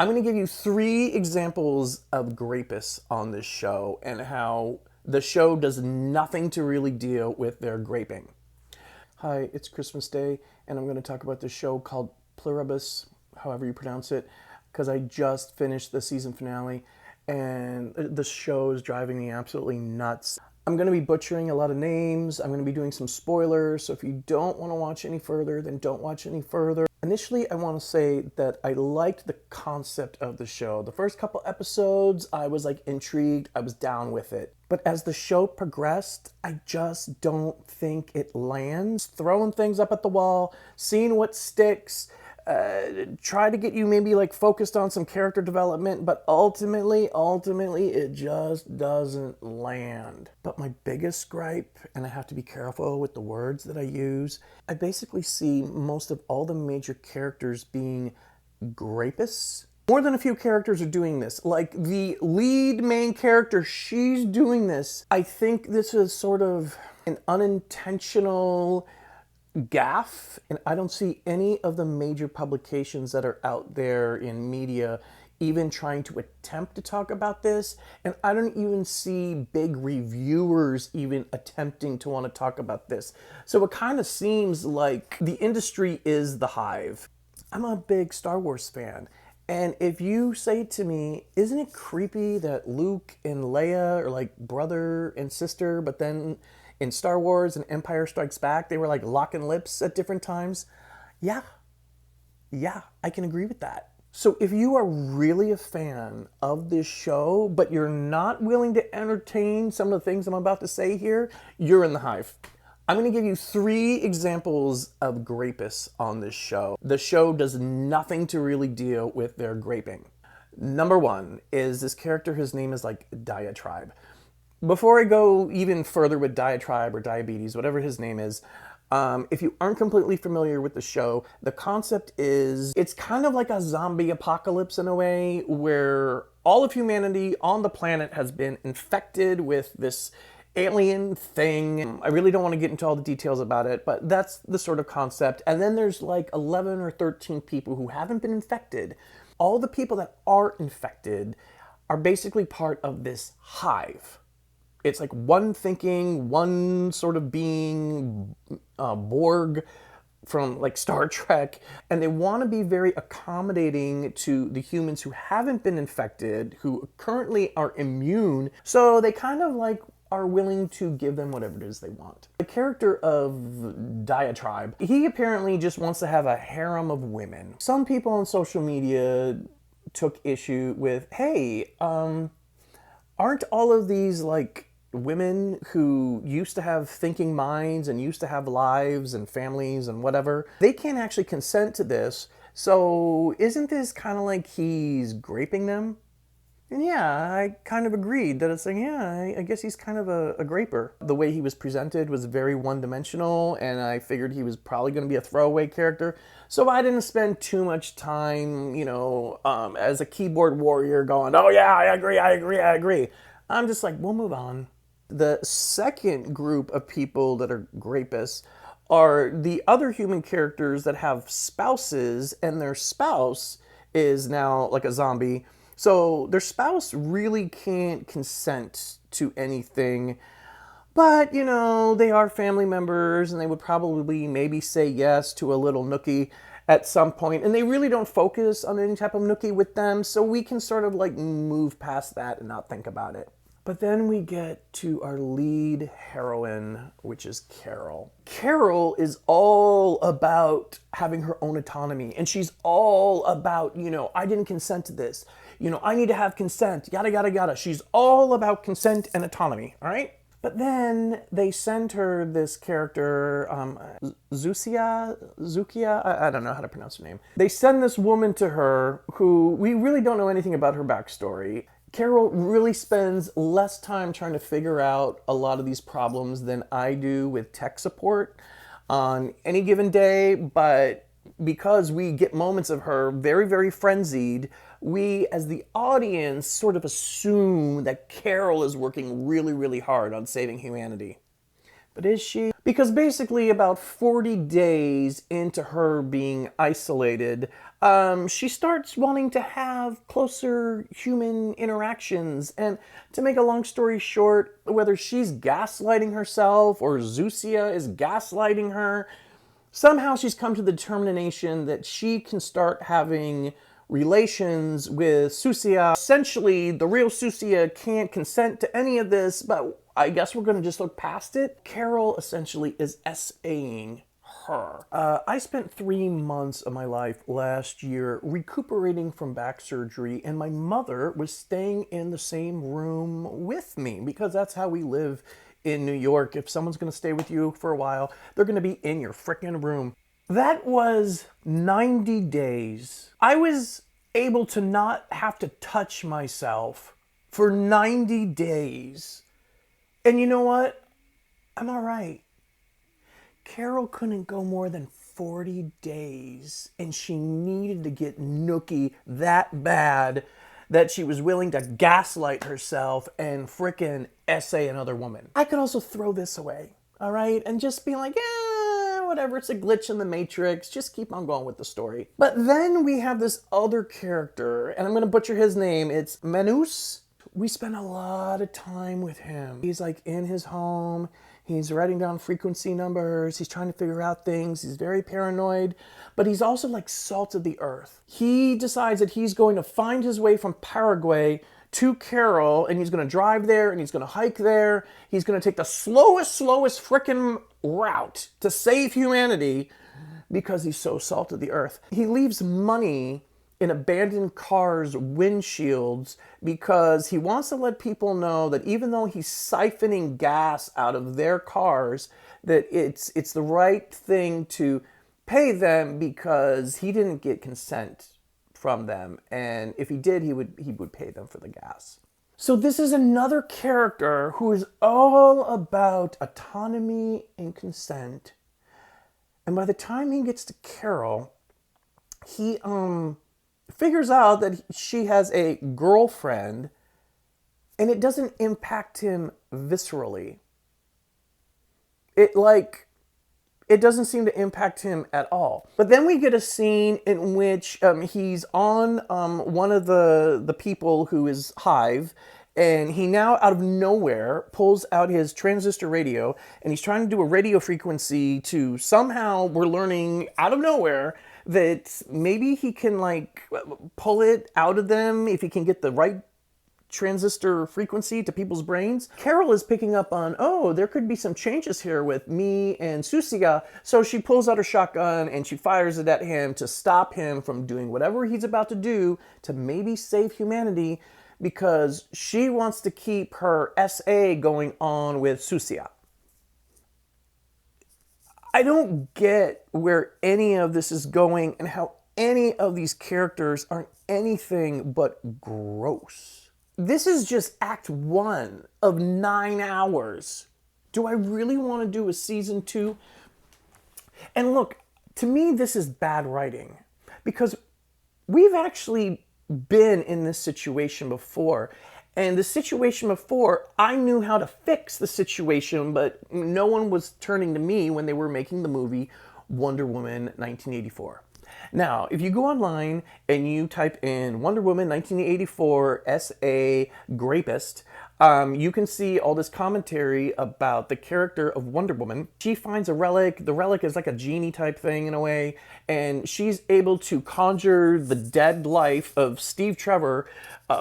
I'm going to give you 3 examples of grapists on this show and how the show does nothing to really deal with their graping. Hi, it's Christmas Day, and I'm going to talk about this show called Pluribus, however you pronounce it, because I just finished the season finale, and the show is driving me absolutely nuts. I'm going to be butchering a lot of names. I'm going to be doing some spoilers, so if you don't want to watch any further, then don't watch any further. Initially, I want to say that I liked the concept of the show. The first couple episodes, I was like intrigued. I was down with it. But as the show progressed, I just don't think it lands. Throwing things up at the wall, seeing what sticks, try to get you maybe like focused on some character development, but ultimately it just doesn't land. But my biggest gripe, and I have to be careful with the words that I use, I basically see most of all the major characters being grapists. More than a few characters are doing this. Like the lead main character, she's doing this. I think this is sort of an unintentional gaffe, and I don't see any of the major publications that are out there in media even trying to attempt to talk about this, and I don't even see big reviewers even attempting to want to talk about this. So it kind of seems like the industry is the hive. I'm a big Star Wars fan, and if you say to me, isn't it creepy that Luke and Leia are like brother and sister, but then in Star Wars and Empire Strikes Back, they were like locking lips at different times? Yeah, I can agree with that. So if you are really a fan of this show, but you're not willing to entertain some of the things I'm about to say here, you're in the hive. I'm going to give you 3 examples of grapists on this show. The show does nothing to really deal with their graping. Number 1 is this character, his name is like Diatribe. Before I go even further with Diatribe or Diabetes, whatever his name is, if you aren't completely familiar with the show, the concept is it's kind of like a zombie apocalypse in a way where all of humanity on the planet has been infected with this alien thing. I really don't want to get into all the details about it, but that's the sort of concept. And then there's like 11 or 13 people who haven't been infected. All the people that are infected are basically part of this hive. It's like one thinking, one sort of being, Borg from like Star Trek, and they want to be very accommodating to the humans who haven't been infected, who currently are immune, so they kind of like are willing to give them whatever it is they want. The character of Diatribe, he apparently just wants to have a harem of women. Some people on social media took issue with, hey, aren't all of these like women who used to have thinking minds and used to have lives and families and whatever, they can't actually consent to this, so isn't this kind of like he's graping them? And yeah, I kind of agreed that it's like, yeah, I guess he's kind of a graper. The way he was presented was very one-dimensional, and I figured he was probably going to be a throwaway character, so I didn't spend too much time, as a keyboard warrior going, oh yeah, I agree. I'm just like, we'll move on. The second group of people that are grapists are the other human characters that have spouses, and their spouse is now like a zombie. So their spouse really can't consent to anything, but they are family members, and they would probably maybe say yes to a little nookie at some point, and they really don't focus on any type of nookie with them, so we can sort of like move past that and not think about it. But then we get to our lead heroine, which is Carol. Carol is all about having her own autonomy, and she's all about, I didn't consent to this. I need to have consent, yada, yada, yada. She's all about consent and autonomy, all right? But then they send her this character, Zukia, I don't know how to pronounce her name. They send this woman to her who we really don't know anything about her backstory. Carol really spends less time trying to figure out a lot of these problems than I do with tech support on any given day, but because we get moments of her very, very frenzied, we as the audience sort of assume that Carol is working really, really hard on saving humanity. But is she? Because basically about 40 days into her being isolated, she starts wanting to have closer human interactions. And to make a long story short, whether she's gaslighting herself or Zusia is gaslighting her, somehow she's come to the determination that she can start having relations with Susia. Essentially, the real Susia can't consent to any of this, but I guess we're going to just look past it. Carol essentially is SAing her. I spent 3 months of my life last year recuperating from back surgery, and my mother was staying in the same room with me because that's how we live in New York. If someone's going to stay with you for a while, they're going to be in your frickin' room. That was 90 days. I was able to not have to touch myself for 90 days. And you know what? I'm all right. Carol couldn't go more than 40 days, and she needed to get nookie that bad that she was willing to gaslight herself and frickin' essay another woman. I could also throw this away, all right? And just be like, whatever, it's a glitch in the matrix, just keep on going with the story. But then we have this other character, and I'm gonna butcher his name, it's Manus. We spend a lot of time with him. He's like in his home, he's writing down frequency numbers, he's trying to figure out things, he's very paranoid, but he's also like salt of the earth. He decides that he's going to find his way from Paraguay to Carol, and he's going to drive there, and he's going to hike there. He's going to take the slowest frickin' route to save humanity because he's so salt of the earth. He leaves money in abandoned cars' windshields because he wants to let people know that even though he's siphoning gas out of their cars, that it's the right thing to pay them because he didn't get consent from them, and if he did, he would pay them for the gas. So this is another character who is all about autonomy and consent, and by the time he gets to Carol, he figures out that she has a girlfriend, and it doesn't impact him viscerally. It doesn't seem to impact him at all. But then we get a scene in which he's on one of the people who is Hive, and he now out of nowhere pulls out his transistor radio, and he's trying to do a radio frequency to somehow, we're learning out of nowhere, that maybe he can like pull it out of them if he can get the right transistor frequency to people's brains. Carol is picking up on, oh, there could be some changes here with me and Susia, so she pulls out her shotgun and she fires it at him to stop him from doing whatever he's about to do to maybe save humanity because she wants to keep her SA going on with Susia. I don't get where any of this is going and how any of these characters aren't anything but gross. This is just act 1 of 9 hours. Do I really want to do a season 2? And look, to me, this is bad writing because we've actually been in this situation before. And the situation before, I knew how to fix the situation, but no one was turning to me when they were making the movie Wonder Woman 1984. Now, if you go online and you type in Wonder Woman 1984 S.A. Grapist, you can see all this commentary about the character of Wonder Woman. She finds a relic. The relic is like a genie type thing in a way, and she's able to conjure the dead life of Steve Trevor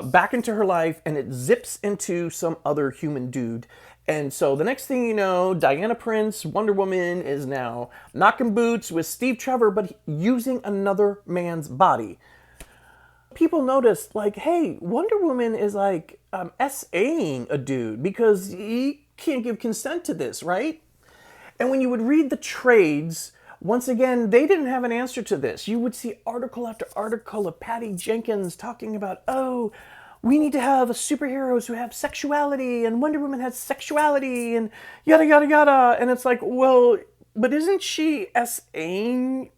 back into her life, and it zips into some other human dude. And so the next thing you know, Diana Prince, Wonder Woman, is now knocking boots with Steve Trevor, but using another man's body. People noticed, like, hey, Wonder Woman is like SAing a dude because he can't give consent to this, right? And when you would read the trades, once again, they didn't have an answer to this. You would see article after article of Patty Jenkins talking about, oh, we need to have superheroes who have sexuality, and Wonder Woman has sexuality, and yada, yada, yada. And it's like, well, but isn't she SAing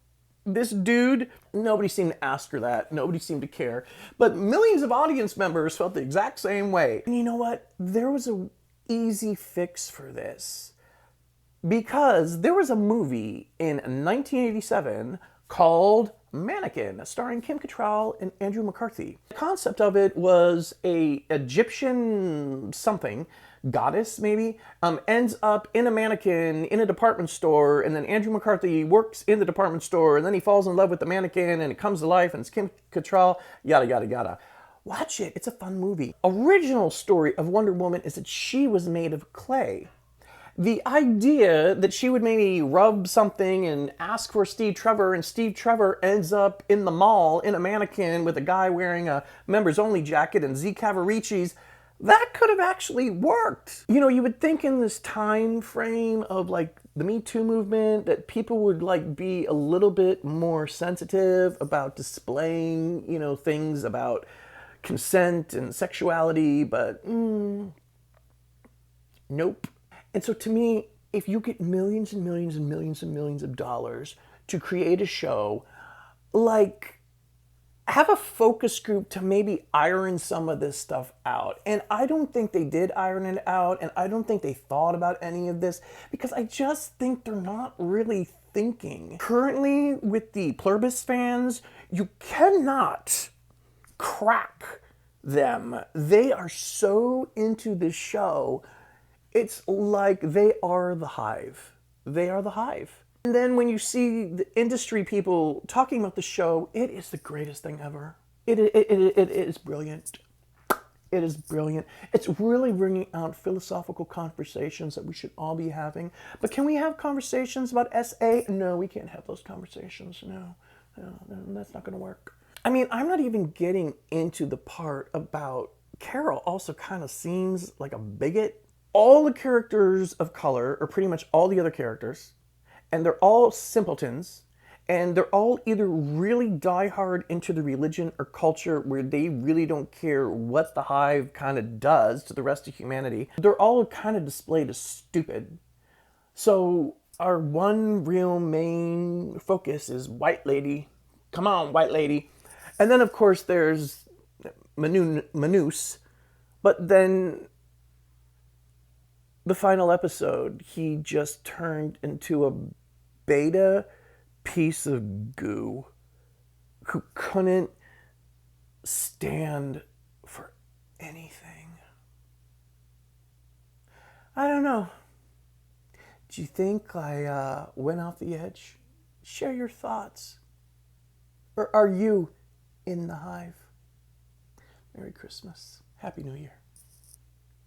this dude? Nobody seemed to ask her that. Nobody seemed to care. But millions of audience members felt the exact same way. And you know what? There was an easy fix for this. because there was a movie in 1987 called Mannequin, starring Kim Cattrall and Andrew McCarthy. The concept of it was a Egyptian something, goddess maybe, ends up in a mannequin in a department store, and then Andrew McCarthy works in the department store, and then he falls in love with the mannequin, and it comes to life, and it's Kim Cattrall, yada, yada, yada. Watch it, it's a fun movie. Original story of Wonder Woman is that she was made of clay. The idea that she would maybe rub something and ask for Steve Trevor, and Steve Trevor ends up in the mall in a mannequin with a guy wearing a members only jacket and Z Cavaricci's, that could have actually worked. You know, you would think in this time frame of like the Me Too movement that people would like be a little bit more sensitive about displaying, you know, things about consent and sexuality, but nope. And so to me, if you get millions and millions and millions and millions of dollars to create a show, like, have a focus group to maybe iron some of this stuff out. And I don't think they did iron it out, and I don't think they thought about any of this, because I just think they're not really thinking. Currently, with the Pluribus fans, you cannot crack them. They are so into this show. It's like they are the hive. They are the hive. And then when you see the industry people talking about the show, it is the greatest thing ever. It is brilliant. It is brilliant. It's really bringing out philosophical conversations that we should all be having. But can we have conversations about SA? No, we can't have those conversations. No, that's not going to work. I mean, I'm not even getting into the part about Carol also kind of seems like a bigot. All the characters of color, or pretty much all the other characters, and they're all simpletons, and they're all either really diehard into the religion or culture where they really don't care what the hive kind of does to the rest of humanity. They're all kind of displayed as stupid. So our one real main focus is white lady. Come on, white lady. And then, of course, there's Manus, but then the final episode, he just turned into a beta piece of goo who couldn't stand for anything. I don't know. Do you think I went off the edge? Share your thoughts. Or are you in the hive? Merry Christmas. Happy New Year.